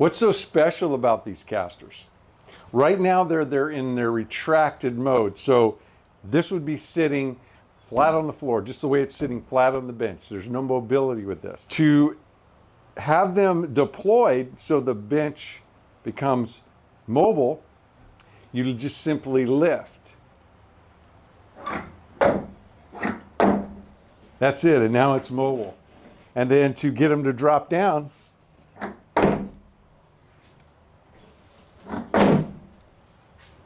What's so special about these casters? Right now they're in their retracted mode. So this would be sitting flat on the floor, just the way it's sitting flat on the bench. There's no mobility with this. To have them deployed so the bench becomes mobile, you just simply lift. That's it, and now it's mobile. And then to get them to drop down,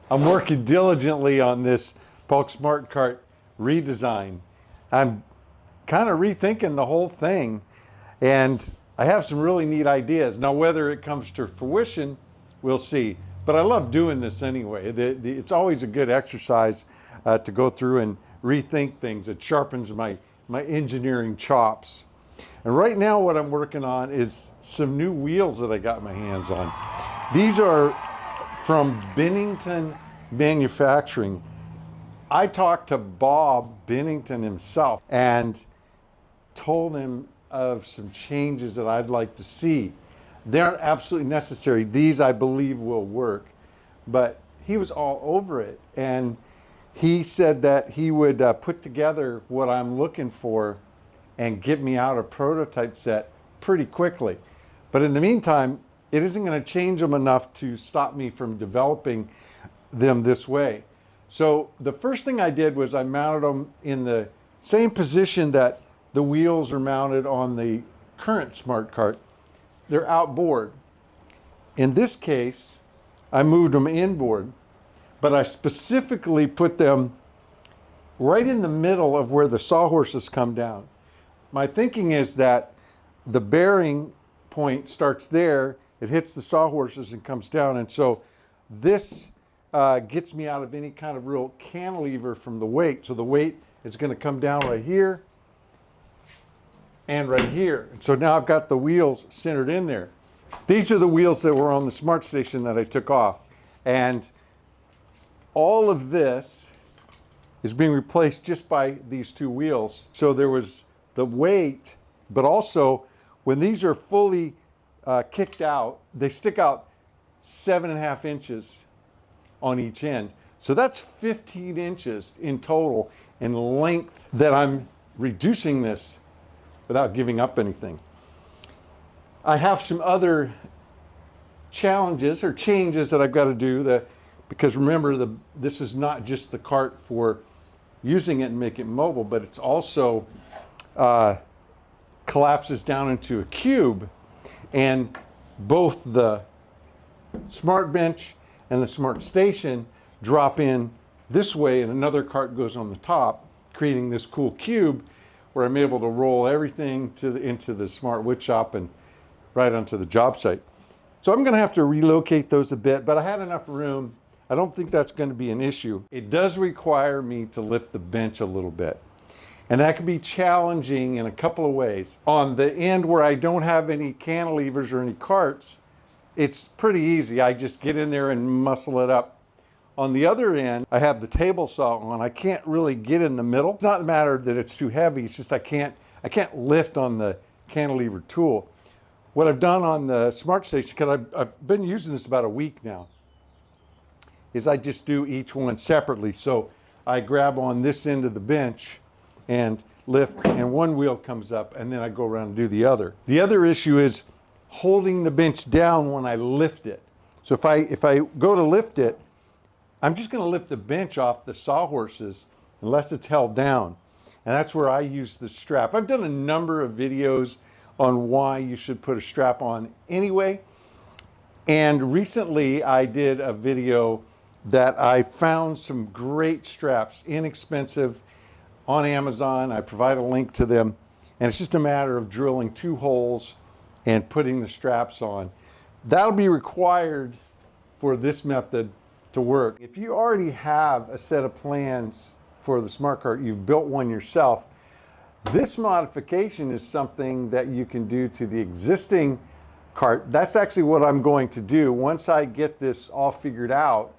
I'm working diligently on this Paulk Smart Cart redesign. I'm kind of rethinking the whole thing, and I have some really neat ideas. Now, whether it comes to fruition, we'll see. But I love doing this anyway. It's always a good exercise to go through and rethink things. It sharpens my engineering chops. And right now what I'm working on is some new wheels that I got my hands on. These are from Bennington Manufacturing. I talked to Bob Bennington himself and told him of some changes that I'd like to see. They aren't absolutely necessary. These, I believe, will work. But he was all over it. And he said that he would put together what I'm looking for and get me out a prototype set pretty quickly. But in the meantime, it isn't going to change them enough to stop me from developing them this way. So the first thing I did was I mounted them in the same position that the wheels are mounted on the current Smart Cart. They're outboard. In this case, I moved them inboard, but I specifically put them right in the middle of where the sawhorses come down. My thinking is that the bearing point starts there, it hits the sawhorses and comes down, and so this gets me out of any kind of real cantilever from the weight. So the weight is going to come down right here and right here. So now I've got the wheels centered in there. These are the wheels that were on the Smart Station that I took off, and all of this is being replaced just by these two wheels. So there was the weight, but also when these are fully kicked out, they stick out 7.5 inches on each end. So that's 15 inches in total in length that I'm reducing this without giving up anything. I have some other challenges or changes that I've got to do because remember, this is not just the cart for using it and make it mobile, but it's also collapses down into a cube, and both the Smart Bench and the Smart Station drop in this way, and another cart goes on the top, creating this cool cube where I'm able to roll everything into the Smart Wood Shop and right onto the job site. So I'm going to have to relocate those a bit, but I had enough room. I don't think that's going to be an issue. It does require me to lift the bench a little bit, and that can be challenging in a couple of ways. On the end where I don't have any cantilevers or any carts, it's pretty easy. I just get in there and muscle it up. On the other end, I have the table saw on. I can't really get in the middle. It's not a matter that it's too heavy, it's just I can't lift on the cantilever tool. What I've done on the Smart Station, because I've been using this about a week now, is I just do each one separately. So I grab on this end of the bench and lift, and one wheel comes up, and then I go around and do the other. The other issue is holding the bench down when I lift it. So if I go to lift it, I'm just going to lift the bench off the sawhorses unless it's held down. And that's where I use the strap. I've done a number of videos on why you should put a strap on anyway. And recently I did a video that I found some great straps, inexpensive, on Amazon. I provide a link to them. And it's just a matter of drilling 2 holes and putting the straps on. That'll be required for this method to work. If you already have a set of plans for the Smart Cart, you've built one yourself, this modification is something that you can do to the existing cart. That's actually what I'm going to do. Once I get this all figured out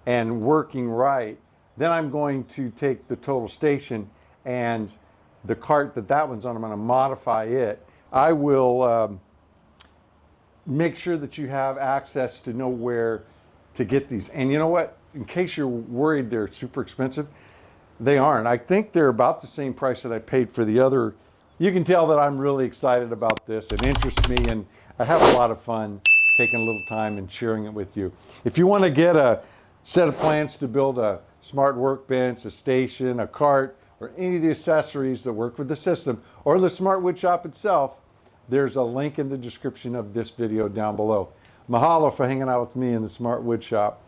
and working right, then I'm going to take the total station and the cart that one's on, I'm going to modify it. I will make sure that you have access to know where to get these. And you know what? In case you're worried they're super expensive, they aren't. I think they're about the same price that I paid for the other. You can tell that I'm really excited about this. It interests me, and I have a lot of fun taking a little time and sharing it with you. If you want to get a set of plans to build a smart workbench, a station, a cart, or any of the accessories that work with the system, or the smart wood shop itself, there's a link in the description of this video down below. Mahalo for hanging out with me in the smart wood shop.